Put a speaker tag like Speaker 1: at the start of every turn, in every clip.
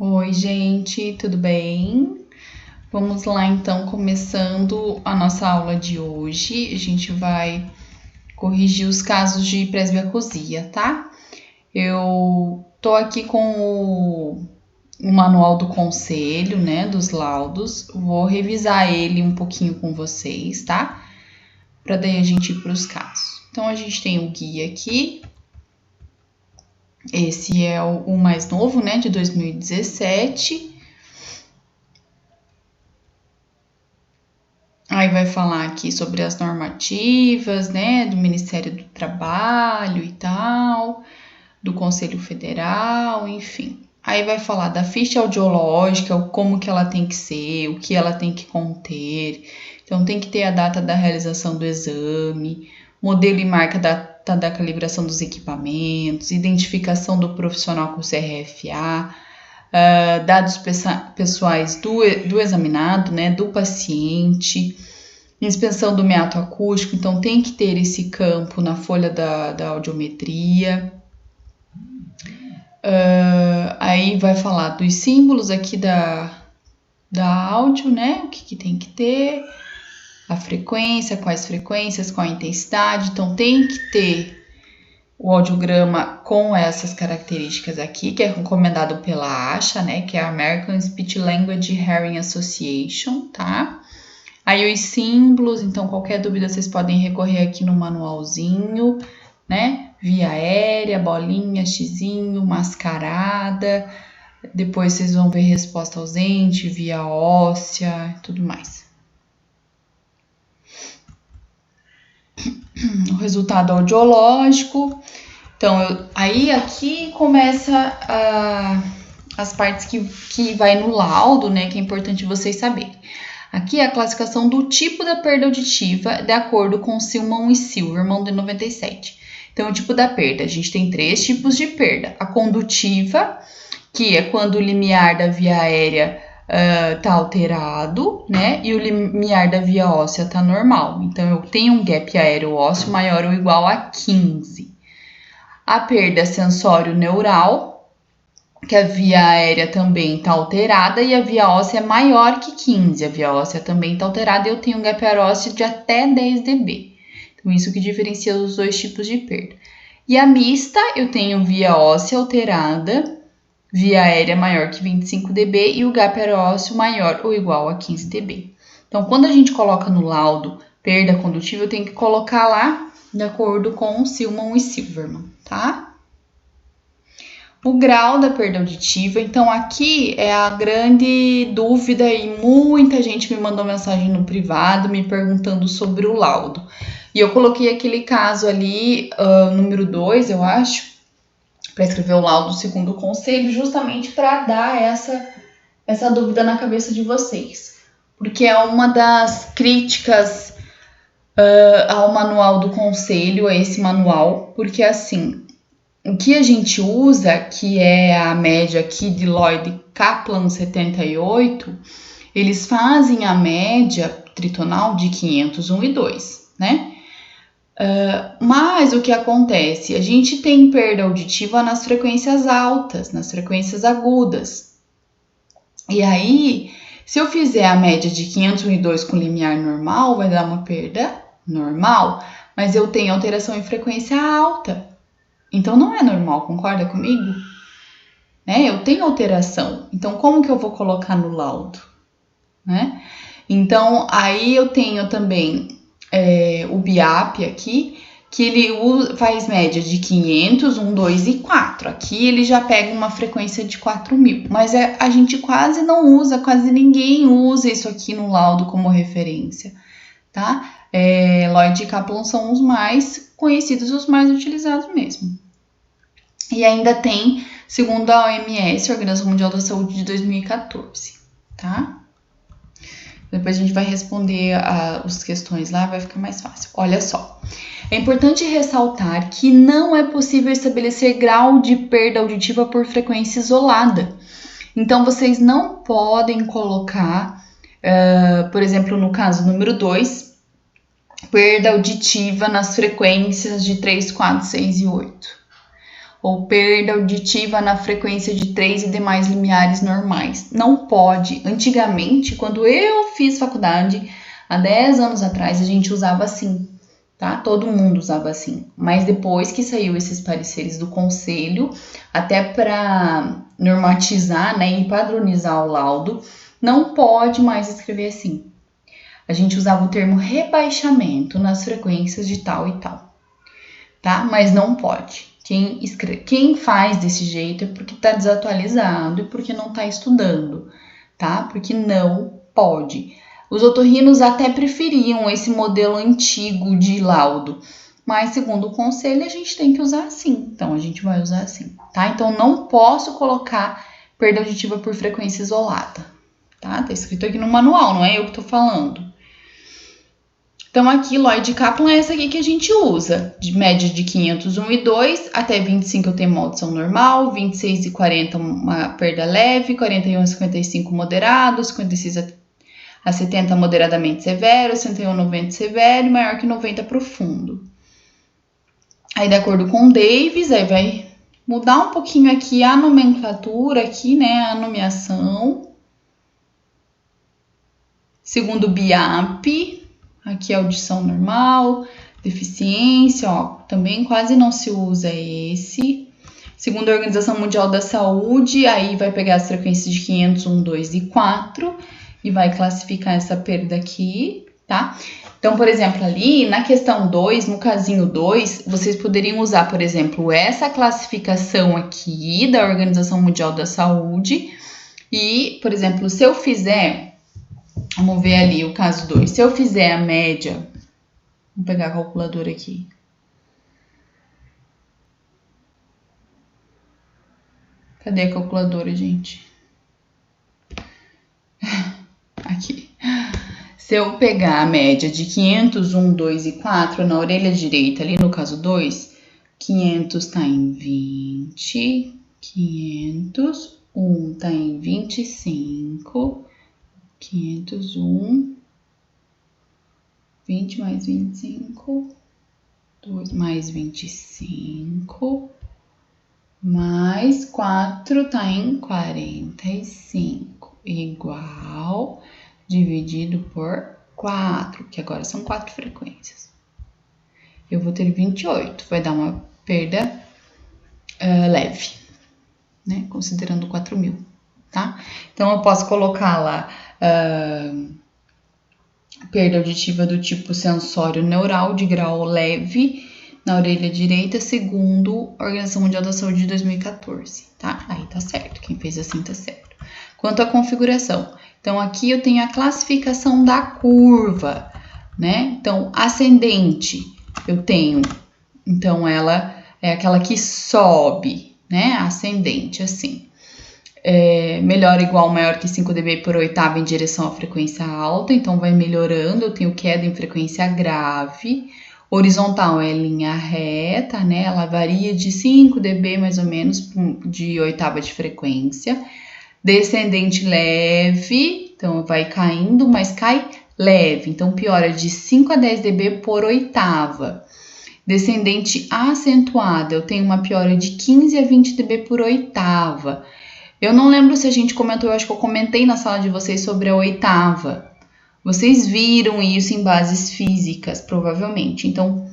Speaker 1: Oi, gente, tudo bem? Vamos lá, então, começando a nossa aula de hoje. A gente vai corrigir os casos de presbiacusia, tá? Eu tô aqui com o manual do conselho, né, dos laudos. Vou revisar ele um pouquinho com vocês, tá? Para daí a gente ir para os casos. Então, a gente tem o guia aqui. Esse é o mais novo, né, de 2017. Aí vai falar aqui sobre as normativas, né, do Ministério do Trabalho e tal, do Conselho Federal, enfim. Aí vai falar da ficha audiológica, como que ela tem que ser, o que ela tem que conter. Então, tem que ter a data da realização do exame, modelo e marca da calibração dos equipamentos, identificação do profissional com CRFA, dados pessoais do examinado, né, do paciente, inspeção do meato acústico, então tem que ter esse campo na folha da audiometria. Aí vai falar dos símbolos aqui da áudio, né, o que tem que ter, a frequência, quais frequências, qual a intensidade, então tem que ter o audiograma com essas características aqui, que é recomendado pela ASHA, né, que é a American Speech Language Hearing Association, tá? Aí os símbolos, então qualquer dúvida vocês podem recorrer aqui no manualzinho, né? Via aérea, bolinha, xizinho, mascarada, depois vocês vão ver resposta ausente, via óssea e tudo mais. O resultado audiológico. Então, aí aqui começa as partes que vai no laudo, né, que é importante vocês saberem. Aqui é a classificação do tipo da perda auditiva, de acordo com Silman e Silverman, de 97. Então, o tipo da perda, a gente tem 3 tipos de perda. A condutiva, que é quando o limiar da via aérea tá alterado, né? E o limiar da via óssea tá normal. Então, eu tenho um gap aéreo ósseo maior ou igual a 15. A perda sensório-neural, que a via aérea também tá alterada e a via óssea é maior que 15. A via óssea também tá alterada e eu tenho um gap aéreo ósseo de até 10 dB. Então, isso que diferencia os 2 tipos de perda. E a mista, eu tenho via óssea alterada, via aérea maior que 25 dB e o gap aéreo ósseo maior ou igual a 15 dB. Então, quando a gente coloca no laudo perda condutiva, eu tenho que colocar lá de acordo com Silman e Silverman, tá? O grau da perda auditiva, então aqui é a grande dúvida e muita gente me mandou mensagem no privado me perguntando sobre o laudo. E eu coloquei aquele caso ali, número 2, eu acho, para escrever o laudo segundo o conselho, justamente para dar essa dúvida na cabeça de vocês. Porque é uma das críticas ao manual do conselho, a esse manual, porque assim, o que a gente usa, que é a média aqui de Lloyd Kaplan 78, eles fazem a média tritonal de 501 e 2, né? Mas o que acontece? A gente tem perda auditiva nas frequências altas, nas frequências agudas. E aí, se eu fizer a média de 501 e 2 com limiar normal, vai dar uma perda normal, mas eu tenho alteração em frequência alta. Então, não é normal, concorda comigo? Né? Eu tenho alteração. Então, como que eu vou colocar no laudo? Né? Então, aí eu tenho também o BIAP aqui, que ele faz média de 500, 1, 2 e 4. Aqui ele já pega uma frequência de 4.000, mas a gente quase não usa, quase ninguém usa isso aqui no laudo como referência, tá? Lloyd e Kaplan são os mais conhecidos e os mais utilizados mesmo. E ainda tem, segundo a OMS, Organização Mundial da Saúde, de 2014, tá? Depois a gente vai responder as questões lá, vai ficar mais fácil. Olha só, é importante ressaltar que não é possível estabelecer grau de perda auditiva por frequência isolada. Então, vocês não podem colocar, por exemplo, no caso número 2, perda auditiva nas frequências de 3, 4, 6 e 8. ou perda auditiva na frequência de 3 e demais limiares normais. Não pode. Antigamente, quando eu fiz faculdade, há 10 anos atrás, a gente usava assim, tá? Todo mundo usava assim. Mas depois que saiu esses pareceres do conselho, até para normatizar, né, e padronizar o laudo, não pode mais escrever assim. A gente usava o termo rebaixamento nas frequências de tal e tal, tá? Mas não pode. Quem faz desse jeito é porque está desatualizado e porque não está estudando, tá? Porque não pode. Os otorrinos até preferiam esse modelo antigo de laudo, mas segundo o conselho a gente tem que usar assim. Então a gente vai usar assim, tá? Então não posso colocar perda auditiva por frequência isolada, tá? Tá escrito aqui no manual, não é eu que tô falando. Então, aqui, Lloyd Kaplan é essa aqui que a gente usa, de média de 501 e 2, até 25 eu tenho uma audição normal, 26 e 40 uma perda leve, 41 a 55 moderado, 56 a 70 moderadamente severo, 61 a 90 severo e maior que 90 profundo. Aí, de acordo com o Davis, aí vai mudar um pouquinho aqui a nomenclatura, aqui, né, a nomeação. Segundo o BIAP, aqui é audição normal, deficiência, ó, também quase não se usa esse. Segundo a Organização Mundial da Saúde, aí vai pegar as frequências de 500, 1, 2 e 4 e vai classificar essa perda aqui, tá? Então, por exemplo, ali na questão 2, no casinho 2, vocês poderiam usar, por exemplo, essa classificação aqui da Organização Mundial da Saúde e, por exemplo, se eu fizer, vamos ver ali o caso 2, se eu fizer a média, vou pegar a calculadora aqui. Cadê a calculadora, gente? Aqui. Se eu pegar a média de 500, 1, 2 e 4 na orelha direita, ali no caso 2, 500 tá em 20, 500, 1 tá em 25, 501, 20 mais 25, 2 mais 25, mais 4 tá em 45, igual, dividido por 4, que agora são 4 frequências. Eu vou ter 28, vai dar uma perda leve, né? Considerando 4.000, tá? Então, eu posso colocar lá perda auditiva do tipo sensório neural de grau leve na orelha direita, segundo a Organização Mundial da Saúde de 2014, tá? Aí tá certo, quem fez assim tá certo. Quanto à configuração, então aqui eu tenho a classificação da curva, né? Então, ascendente, eu tenho, então ela é aquela que sobe, né? Ascendente, assim. Melhor ou igual maior que 5 dB por oitava em direção à frequência alta, então vai melhorando, eu tenho queda em frequência grave. Horizontal é linha reta, né? Ela varia de 5 dB mais ou menos de oitava de frequência. Descendente leve, então vai caindo, mas cai leve, então piora de 5 a 10 dB por oitava. Descendente acentuada, eu tenho uma piora de 15 a 20 dB por oitava. Eu não lembro se a gente comentou, eu acho que eu comentei na sala de vocês sobre a oitava. Vocês viram isso em bases físicas, provavelmente. Então,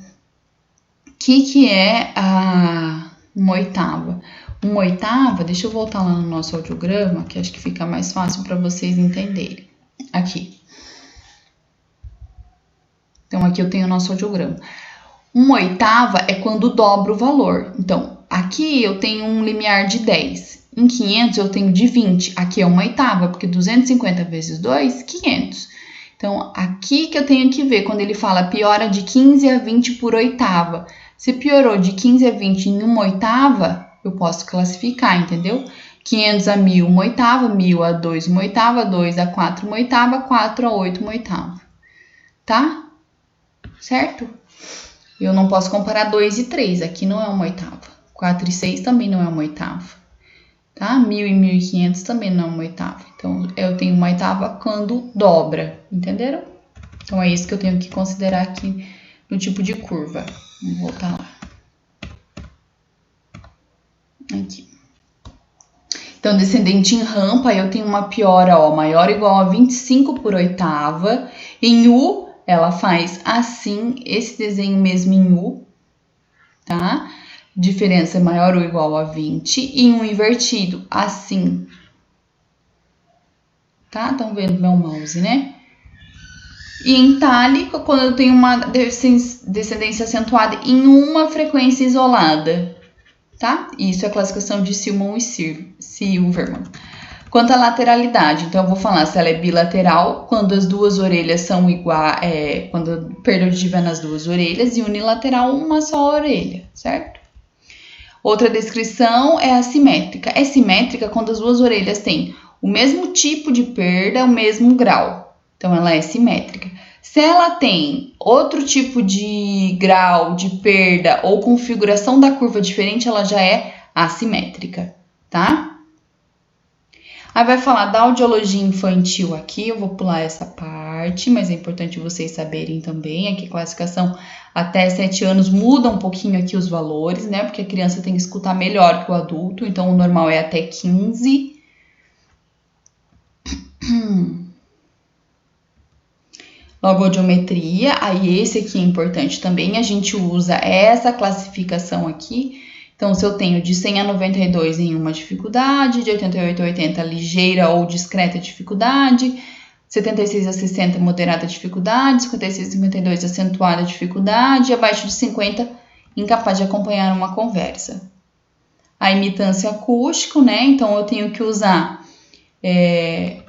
Speaker 1: o que é uma oitava? Uma oitava, deixa eu voltar lá no nosso audiograma, que acho que fica mais fácil para vocês entenderem. Aqui. Então, aqui eu tenho o nosso audiograma. Uma oitava é quando dobra o valor. Então, aqui eu tenho um limiar de 10. Em 500 eu tenho de 20. Aqui é uma oitava, porque 250 vezes 2, 500. Então, aqui que eu tenho que ver, quando ele fala piora de 15 a 20 por oitava. Se piorou de 15 a 20 em uma oitava, eu posso classificar, entendeu? 500 a 1000, uma oitava, 1000 a 2, uma oitava, 2 a 4, uma oitava, 4 a 8, uma oitava. Tá? Certo? Eu não posso comparar 2 e 3, aqui não é uma oitava. 4 e 6 também não é uma oitava. Tá? 1000 e 1500 também não é uma oitava. Então, eu tenho uma oitava quando dobra, entenderam? Então, é isso que eu tenho que considerar aqui no tipo de curva. Vamos voltar lá. Aqui. Então, descendente em rampa, eu tenho uma piora, ó, maior ou igual a 25/8. Em U, ela faz assim, esse desenho mesmo em U, tá? Diferença é maior ou igual a 20. E em um invertido, assim. Tá? Estão vendo meu mouse, né? E em itálico, quando eu tenho uma descendência acentuada em uma frequência isolada. Tá? Isso é a classificação de Silman e Silverman. Quanto à lateralidade, então eu vou falar se ela é bilateral, quando as duas orelhas são iguais, quando a perda auditiva é nas duas orelhas, e unilateral, uma só orelha, certo? Outra descrição é assimétrica. É simétrica quando as duas orelhas têm o mesmo tipo de perda, o mesmo grau. Então, ela é simétrica. Se ela tem outro tipo de grau de perda ou configuração da curva diferente, ela já é assimétrica, tá? Aí vai falar da audiologia infantil aqui, eu vou pular essa parte, mas é importante vocês saberem também, aqui a classificação até 7 anos muda um pouquinho aqui os valores, né? Porque a criança tem que escutar melhor que o adulto, então o normal é até 15. Logodiometria, aí esse aqui é importante também, a gente usa essa classificação aqui. Então, se eu tenho de 100 a 92 em uma dificuldade, de 88 a 80 ligeira ou discreta dificuldade, 76 a 60 moderada dificuldade, 56 a 52 acentuada dificuldade, e abaixo de 50 incapaz de acompanhar uma conversa. A imitância acústico, né? Então, eu tenho que usar...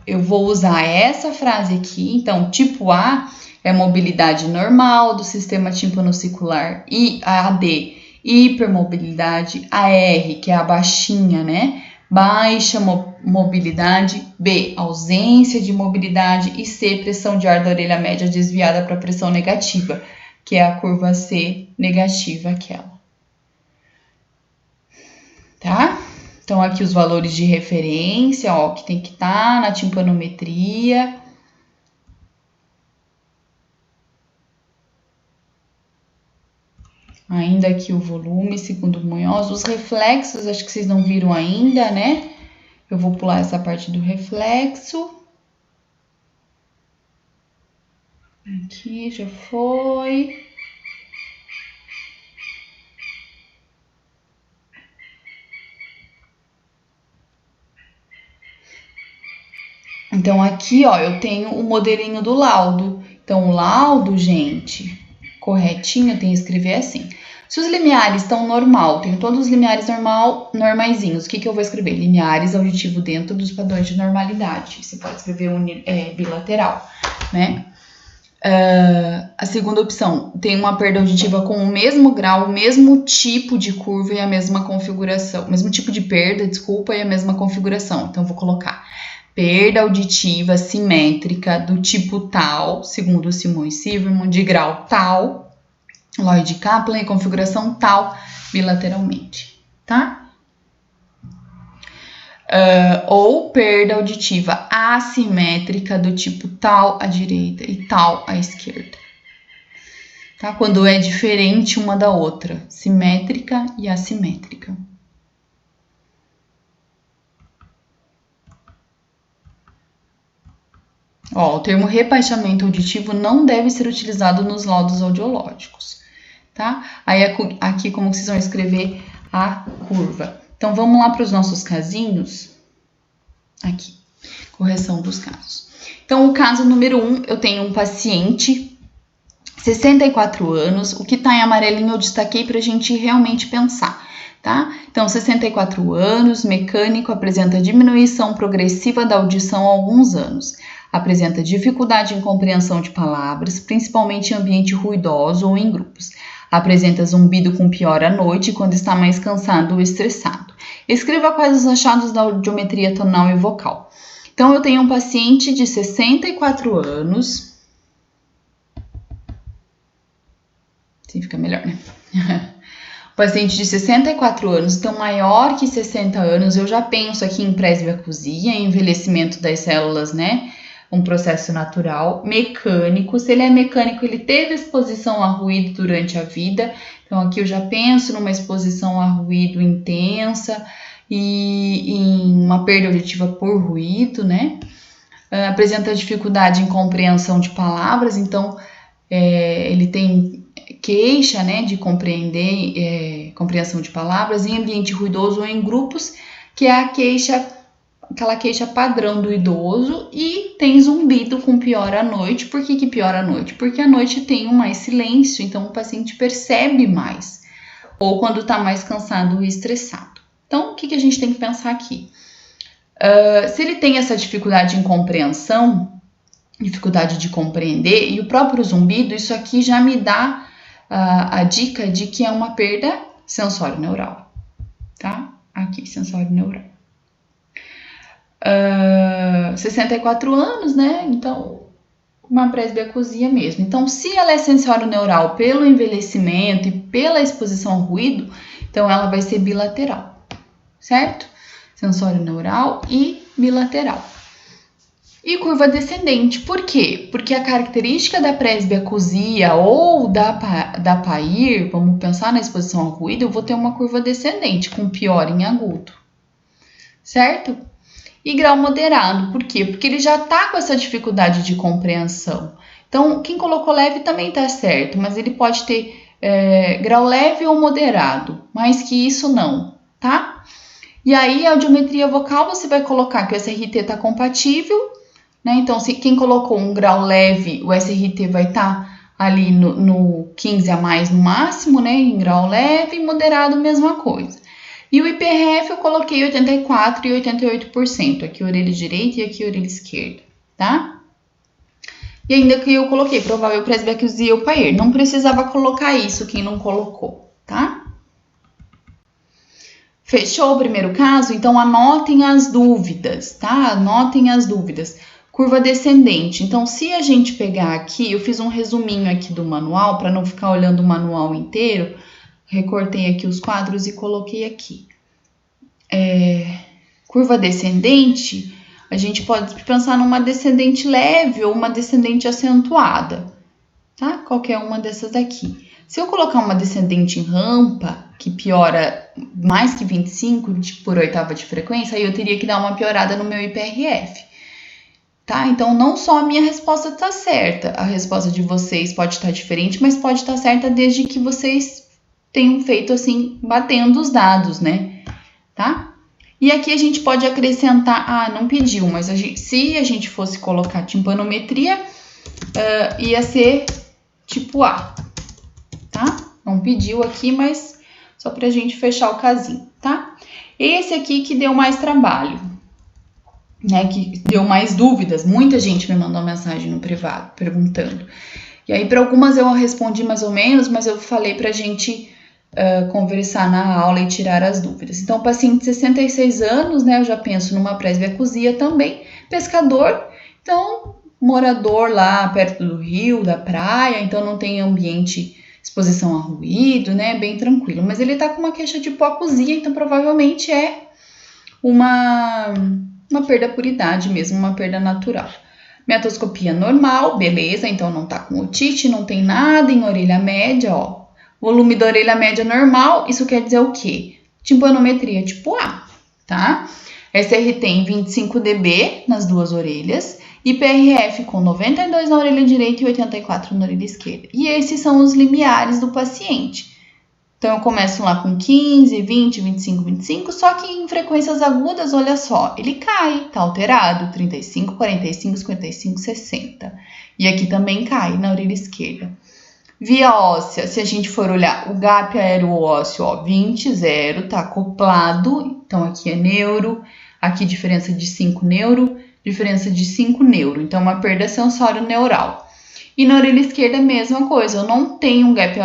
Speaker 1: eu vou usar essa frase aqui, então, tipo A é mobilidade normal do sistema tímpano-circular, e a D, hipermobilidade, a R, que é a baixinha, né? Baixa mobilidade, B, ausência de mobilidade, e C, pressão de ar da orelha média desviada para pressão negativa, que é a curva C negativa, aquela. Tá? Então, aqui os valores de referência, ó, que tem que estar na timpanometria. Ainda aqui o volume, segundo o Munhoz. Os reflexos, acho que vocês não viram ainda, né? Eu vou pular essa parte do reflexo. Aqui já foi. Então, aqui, ó, eu tenho o modelinho do laudo. Então, o laudo, gente, corretinho, eu tenho que escrever assim. Se os limiares estão normal, tenho todos os limiares normaizinhos, o que eu vou escrever? Limiares auditivo dentro dos padrões de normalidade. Você pode escrever bilateral, né? A segunda opção, tem uma perda auditiva com o mesmo grau, o mesmo tipo de curva e a mesma configuração. O mesmo tipo de perda, desculpa, e a mesma configuração. Então, vou colocar perda auditiva simétrica do tipo tal, segundo o Silman e Silverman, de grau tal, Lloyd Kaplan e configuração tal, bilateralmente, tá? Ou perda auditiva assimétrica do tipo tal à direita e tal à esquerda, tá? Quando é diferente uma da outra, simétrica e assimétrica. Ó, o termo rebaixamento auditivo não deve ser utilizado nos laudos audiológicos, tá? Aí aqui como vocês vão escrever a curva. Então, vamos lá para os nossos casinhos. Aqui, correção dos casos. Então, o caso número 1, eu tenho um paciente, 64 anos, o que tá em amarelinho eu destaquei para a gente realmente pensar, tá? Então, 64 anos, mecânico, apresenta diminuição progressiva da audição há alguns anos. Apresenta dificuldade em compreensão de palavras, principalmente em ambiente ruidoso ou em grupos. Apresenta zumbido com pior à noite quando está mais cansado ou estressado. Escreva quais os achados da audiometria tonal e vocal. Então, eu tenho um paciente de 64 anos. Assim fica melhor, né? Paciente de 64 anos, então maior que 60 anos, eu já penso aqui em presbiacusia, em envelhecimento das células, né? um processo natural, mecânico. Se ele é mecânico, ele teve exposição a ruído durante a vida. Então, aqui eu já penso numa exposição a ruído intensa e em uma perda auditiva por ruído, né? Apresenta dificuldade em compreensão de palavras, então ele tem queixa, né, de compreender, compreensão de palavras em ambiente ruidoso ou em grupos, que é aquela queixa padrão do idoso, e tem zumbido com piora à noite. Por que piora à noite? Porque à noite tem mais silêncio, então o paciente percebe mais, ou quando está mais cansado e estressado. Então, o que a gente tem que pensar aqui? Se ele tem essa dificuldade em compreensão, dificuldade de compreender, e o próprio zumbido, isso aqui já me dá a dica de que é uma perda sensório-neural, tá? Aqui, sensório-neural. 64 anos, né? Então, uma presbiacusia mesmo. Então, se ela é sensório-neural pelo envelhecimento e pela exposição ao ruído, então ela vai ser bilateral, certo? Sensório-neural e bilateral. E curva descendente, por quê? Porque a característica da presbiacusia ou da PAIR, vamos pensar na exposição ao ruído, eu vou ter uma curva descendente, com pior em agudo, certo? E grau moderado, por quê? Porque ele já está com essa dificuldade de compreensão. Então, quem colocou leve também está certo, mas ele pode ter grau leve ou moderado, mais que isso não, tá? E aí, a audiometria vocal, você vai colocar que o SRT está compatível, né? Então, se quem colocou um grau leve, o SRT vai estar ali no 15 a mais no máximo, né? Em grau leve, e moderado, mesma coisa. E o IPRF eu coloquei 84% e 88%, aqui a orelha direita e aqui a orelha esquerda, tá? E ainda que eu coloquei provável presbiacusia ou PAIR, não precisava colocar isso quem não colocou, tá? Fechou o primeiro caso? Então, anotem as dúvidas, tá? Anotem as dúvidas. Curva descendente. Então, se a gente pegar aqui, eu fiz um resuminho aqui do manual, para não ficar olhando o manual inteiro, recortei aqui os quadros e coloquei aqui. Curva descendente, a gente pode pensar numa descendente leve ou uma descendente acentuada, tá? Qualquer uma dessas aqui. Se eu colocar uma descendente em rampa, que piora mais que 25 por oitava de frequência, aí eu teria que dar uma piorada no meu IPRF, tá? Então, não só a minha resposta está certa, a resposta de vocês pode estar diferente, mas pode estar certa desde que vocês tenham feito assim, batendo os dados, né? Tá? E aqui a gente pode acrescentar, não pediu, mas se a gente fosse colocar timpanometria, ia ser tipo A, tá? Não pediu aqui, mas só pra gente fechar o casinho, tá? Esse aqui que deu mais trabalho, né? Que deu mais dúvidas. Muita gente me mandou mensagem no privado perguntando. E aí, para algumas eu respondi mais ou menos, mas eu falei pra gente conversar na aula e tirar as dúvidas. Então, paciente de 66 anos, né? Eu já penso numa presbiacusia também. Pescador, então, morador lá perto do rio, da praia, então não tem ambiente, exposição a ruído, né? Bem tranquilo. Mas ele tá com uma queixa de hipoacusia, então provavelmente é uma perda por idade mesmo, uma perda natural. Metoscopia normal, beleza, então não tá com otite, não tem nada em orelha média, ó. Volume da orelha média normal, isso quer dizer o quê? Timpanometria tipo A, tá? SRT em 25 dB nas duas orelhas, IPRF com 92 na orelha direita e 84 na orelha esquerda. E esses são os limiares do paciente. Então, eu começo lá com 15, 20, 25, 25, só que em frequências agudas, olha só, ele cai, tá alterado, 35, 45, 55, 60. E aqui também cai na orelha esquerda. Via óssea, se a gente for olhar o gap aero-ósseo, ó, 20, 0, tá acoplado, então aqui é neuro, aqui diferença de 5 neuro, diferença de 5 neuro, então uma perda sensório-neural. E na orelha esquerda a mesma coisa, eu não tenho um gap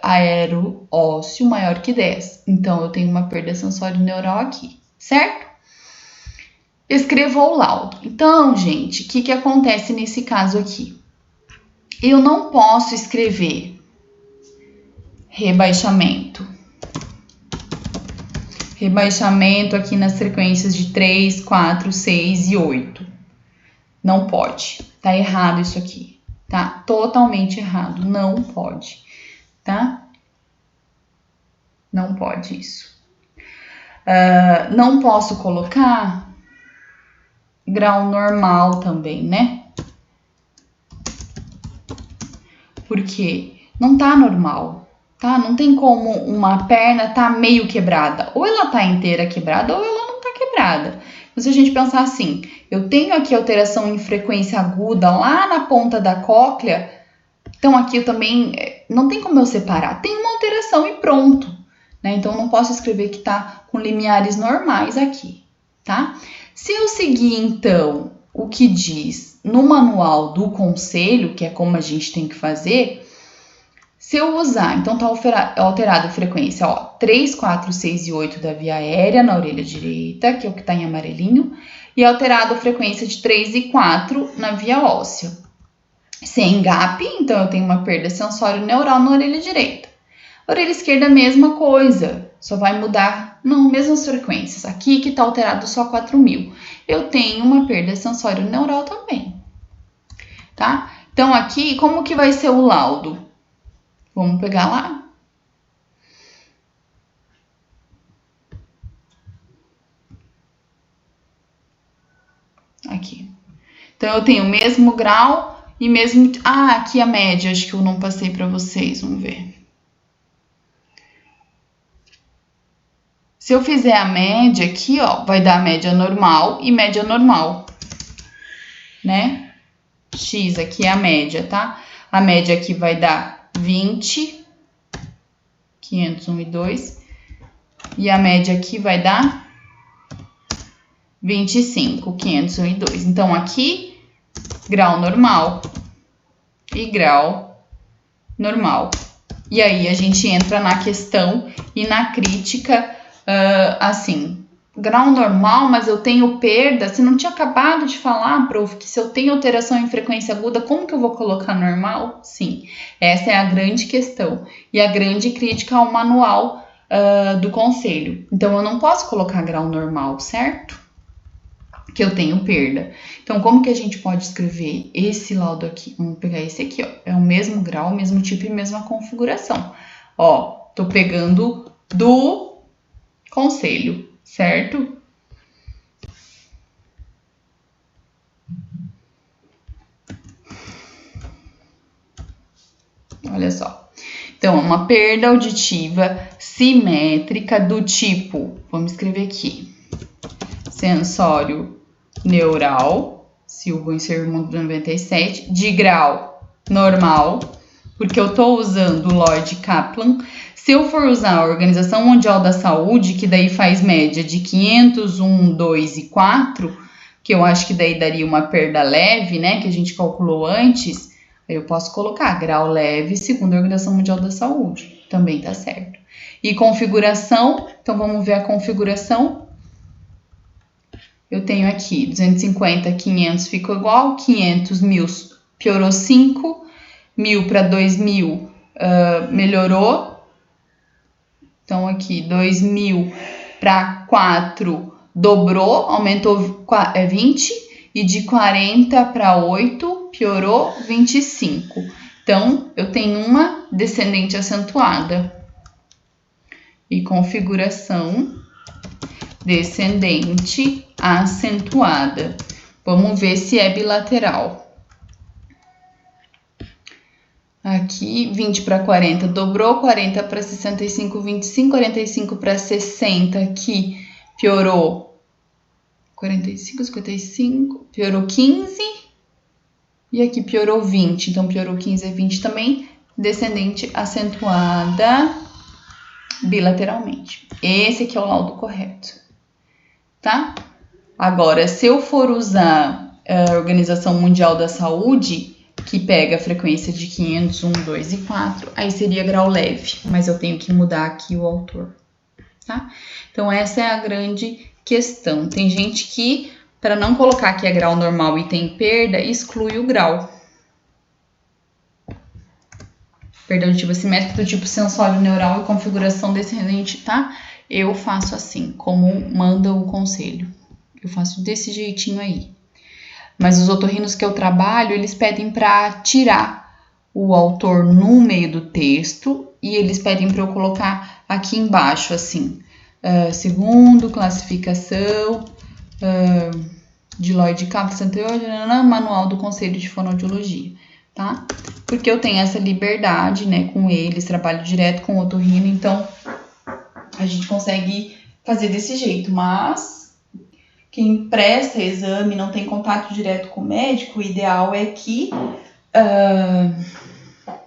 Speaker 1: aero-ósseo maior que 10, então eu tenho uma perda sensório-neural aqui, certo? Escreva o laudo. Então, gente, o que acontece nesse caso aqui? Eu não posso escrever rebaixamento. Rebaixamento aqui nas frequências de 3, 4, 6 e 8. Não pode. Tá errado isso aqui. Tá totalmente errado. Não pode. Tá? Não pode isso. Não posso colocar grau normal também, né? Porque não tá normal, tá? Não tem como uma perna tá meio quebrada. Ou ela tá inteira quebrada ou ela não tá quebrada. Então, se a gente pensar assim, eu tenho aqui alteração em frequência aguda lá na ponta da cóclea, então aqui eu também não tem como eu separar. Tem uma alteração e pronto, né? Então, eu não posso escrever que tá com limiares normais aqui, tá? Se eu seguir, então, o que diz no manual do conselho, que é como a gente tem que fazer, se eu usar, então tá alterado a frequência, ó, 3, 4, 6 e 8 da via aérea na orelha direita, que é o que tá em amarelinho, e alterado a frequência de 3 e 4 na via óssea. Sem gap, então eu tenho uma perda sensório-neural na orelha direita. Orelha esquerda, mesma coisa, só vai mudar, não, mesmas frequências. Aqui que tá alterado só 4.000. Eu tenho uma perda sensório-neural também, tá? Então, aqui, como que vai ser o laudo? Vamos pegar lá? Aqui. Então, eu tenho o mesmo grau e mesmo... Ah, aqui a média, acho que eu não passei para vocês, vamos ver. Se eu fizer a média aqui, ó, vai dar média normal e média normal, né? X aqui é a média, tá? A média aqui vai dar 20, 501 e 2. E a média aqui vai dar 25, 501 e 2. Então, aqui, grau normal e grau normal. E aí, a gente entra na questão e na crítica, assim, grau normal, mas eu tenho perda. Você não tinha acabado de falar, prof, que se eu tenho alteração em frequência aguda, como que eu vou colocar normal? Sim, essa é a grande questão e a grande crítica ao manual do conselho. Então, eu não posso colocar grau normal, certo? Que eu tenho perda. Então, como que a gente pode escrever esse laudo aqui? Vamos pegar esse aqui, ó. É o mesmo grau, mesmo tipo e mesma configuração. Ó, tô pegando do conselho, certo? Olha só. Então, uma perda auditiva simétrica do tipo, vamos escrever aqui, sensório neural, Silva em Sermundo 97, de grau normal, porque eu tô usando o Lloyd Kaplan. Se eu for usar a Organização Mundial da Saúde, que daí faz média de 500, 1, 2 e 4, que eu acho que daí daria uma perda leve, né, que a gente calculou antes, aí eu posso colocar grau leve segundo a Organização Mundial da Saúde, também tá certo. E configuração, então vamos ver a configuração. Eu tenho aqui 250, 500 ficou igual, 500, 1.000 piorou 5, 1.000 para 2.000 melhorou. Então, aqui, 2.000 para 4 dobrou, aumentou 20. E de 40 para 8 piorou 25. Então, eu tenho uma descendente acentuada. E configuração descendente acentuada. Vamos ver se é bilateral. Aqui, 20 para 40 dobrou, 40 para 65, 25, 45 para 60, aqui piorou 45, 55, piorou 15 e aqui piorou 20, então piorou 15 e 20 também, descendente acentuada bilateralmente. Esse aqui é o laudo correto, tá? Agora, se eu for usar a Organização Mundial da Saúde, que pega a frequência de 500, 1, 2 e 4, aí seria grau leve, mas eu tenho que mudar aqui o autor, tá? Então, essa é a grande questão. Tem gente que, para não colocar que é grau normal e tem perda, exclui o grau. Perda auditiva simétrica do tipo sensório neural e configuração descendente, tá? Eu faço assim, como manda o conselho. Eu faço desse jeitinho aí. mas os otorrinos que eu trabalho, eles pedem para tirar o autor no meio do texto e eles pedem para eu colocar aqui embaixo, assim, segundo, classificação, de Lloyd Capra, Manual do Conselho de Fonoaudiologia, tá? Porque eu tenho essa liberdade, né, com eles, trabalho direto com o otorrino, então a gente consegue fazer desse jeito, mas quem presta exame, não tem contato direto com o médico, o ideal é que,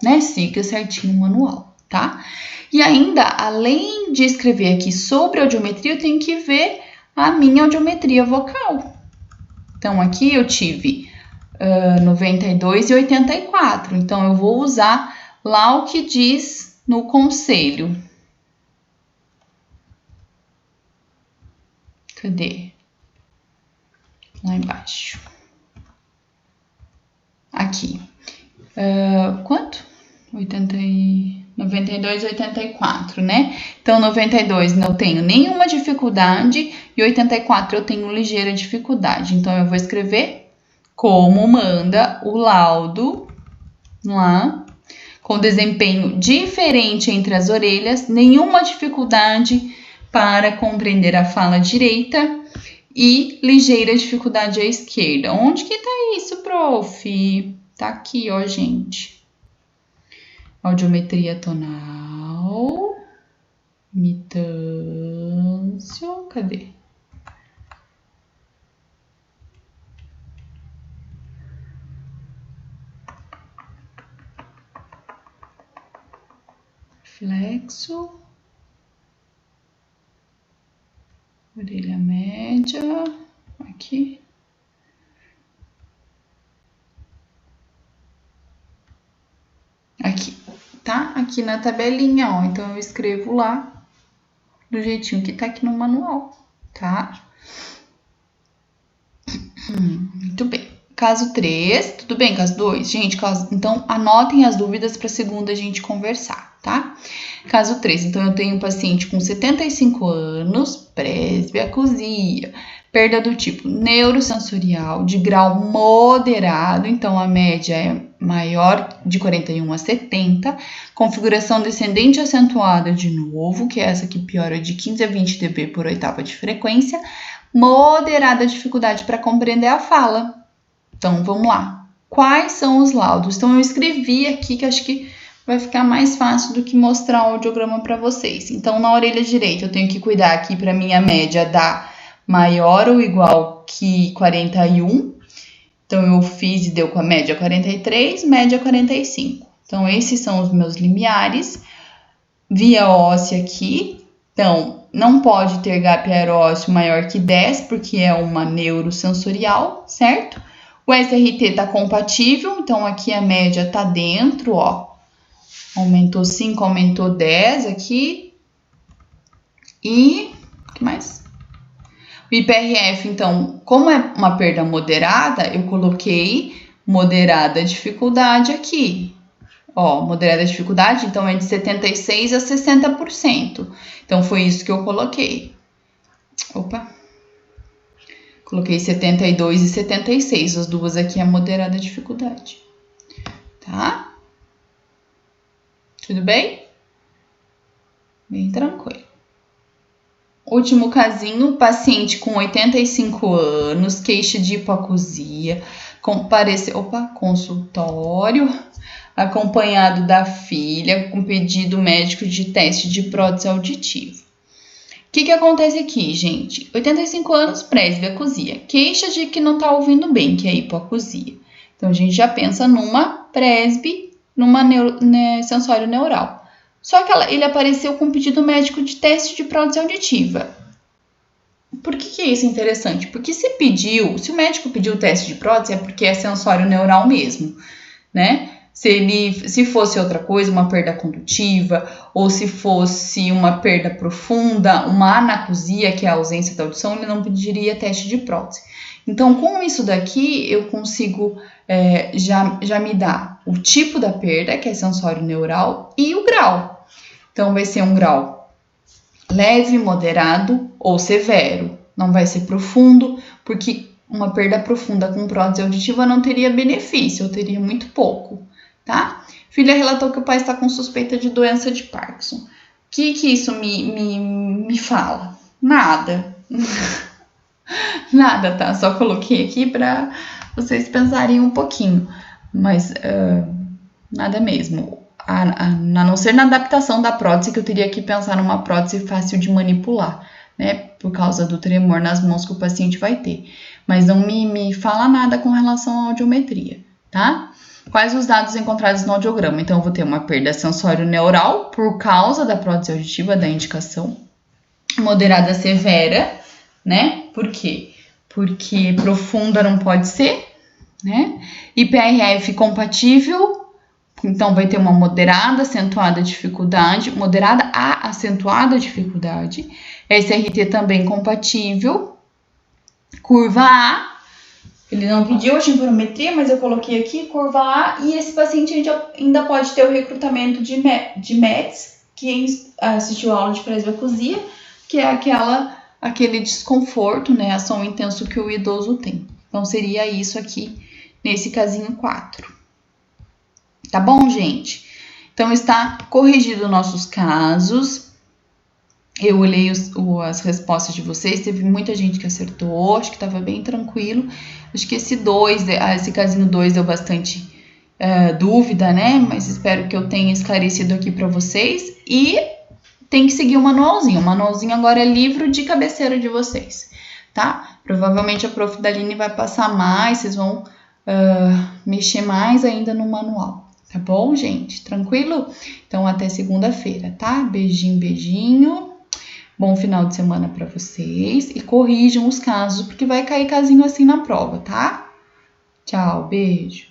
Speaker 1: né, siga certinho o manual, tá? E ainda, além de escrever aqui sobre audiometria, eu tenho que ver a minha audiometria vocal. Então, aqui eu tive 92 e 84. Então, eu vou usar lá o que diz no conselho. Cadê? Lá embaixo. Aqui. Quanto? 92 e 84, né? Então, 92 não tenho nenhuma dificuldade e 84 eu tenho ligeira dificuldade. Então, eu vou escrever como manda o laudo lá, com desempenho diferente entre as orelhas, nenhuma dificuldade para compreender a fala direita e ligeira dificuldade à esquerda. Onde que tá isso, prof? Tá aqui, ó, gente. Audiometria tonal, mitâncio, cadê? Flexo, orelha média, aqui. Aqui, tá? Aqui na tabelinha, ó. Então, eu escrevo lá do jeitinho que tá aqui no manual, tá? Muito bem. Caso 3, tudo bem? Caso 2? Gente, então, anotem as dúvidas para segunda a gente conversar, tá? Caso 3, então, eu tenho um paciente com 75 anos, presbiacusia, perda do tipo neurosensorial, de grau moderado, então a média é maior de 41 a 70, configuração descendente acentuada de novo, que é essa que piora de 15 a 20 dB por oitava de frequência, moderada dificuldade para compreender a fala. Então, vamos lá. Quais são os laudos? Então, eu escrevi aqui, que acho que vai ficar mais fácil do que mostrar o audiograma para vocês. Então, na orelha direita, eu tenho que cuidar aqui para minha média dar maior ou igual que 41. Então, eu fiz e deu com a média 43, média 45. Então, esses são os meus limiares. Via óssea aqui. Então, não pode ter gap aerósseo maior que 10, porque é uma neurosensorial, certo? O SRT está compatível, então aqui a média está dentro, ó. Aumentou 5, aumentou 10 aqui. E o que mais? O IPRF, então, como é uma perda moderada, eu coloquei moderada dificuldade aqui. Ó, moderada dificuldade, então é de 76% a 60%. Então, foi isso que eu coloquei. Opa! Coloquei 72 e 76, as duas aqui é moderada dificuldade. Tá? Tudo bem? Bem tranquilo. Último casinho, paciente com 85 anos, queixa de hipoacusia, consultório, acompanhado da filha, com pedido médico de teste de prótese auditiva. O que acontece aqui, gente? 85 anos, presbiacusia, queixa de que não tá ouvindo bem, que é hipoacusia. Então, a gente já pensa numa presbi, numa sensório neural. Só que ele apareceu com pedido médico de teste de prótese auditiva. Por que é isso interessante? Porque se o médico pediu o teste de prótese, é porque é sensório neural mesmo, né? Se fosse outra coisa, uma perda condutiva, ou se fosse uma perda profunda, uma anacusia, que é a ausência da audição, ele não pediria teste de prótese. Então, com isso daqui, eu consigo já me dar o tipo da perda, que é sensório neural, e o grau. Então, vai ser um grau leve, moderado ou severo. Não vai ser profundo, porque uma perda profunda com prótese auditiva não teria benefício, eu teria muito pouco, tá? Filha relatou que o pai está com suspeita de doença de Parkinson. O que isso me fala? Nada. Nada, tá? Só coloquei aqui para vocês pensarem um pouquinho. Mas nada mesmo. A não ser na adaptação da prótese, que eu teria que pensar numa prótese fácil de manipular, né? Por causa do tremor nas mãos que o paciente vai ter. Mas não me fala nada com relação à audiometria, tá? Quais os dados encontrados no audiograma? Então, eu vou ter uma perda sensório-neural por causa da prótese auditiva, da indicação moderada severa, né? Por quê? Porque profunda não pode ser, né? IPRF compatível, então vai ter uma moderada acentuada dificuldade, moderada a acentuada dificuldade. SRT também compatível. Curva A, ele não pediu a temporometria, mas eu coloquei aqui, curva A, e esse paciente ainda pode ter o recrutamento de METs, quem assistiu a aula de presbiacusia, que é aquele desconforto, né, a som intenso que o idoso tem. Então, seria isso aqui, nesse casinho 4. Tá bom, gente? Então, está corrigido nossos casos. Eu olhei as respostas de vocês, teve muita gente que acertou, acho que estava bem tranquilo. Acho que esse casinho 2 deu bastante dúvida, né? Mas espero que eu tenha esclarecido aqui para vocês. E tem que seguir o manualzinho. O manualzinho agora é livro de cabeceira de vocês, tá? Provavelmente a prof. Daline vai passar mais, vocês vão mexer mais ainda no manual. Tá bom, gente? Tranquilo? Então, até segunda-feira, tá? Beijinho, beijinho. Bom final de semana para vocês. E corrijam os casos, porque vai cair casinho assim na prova, tá? Tchau, beijo.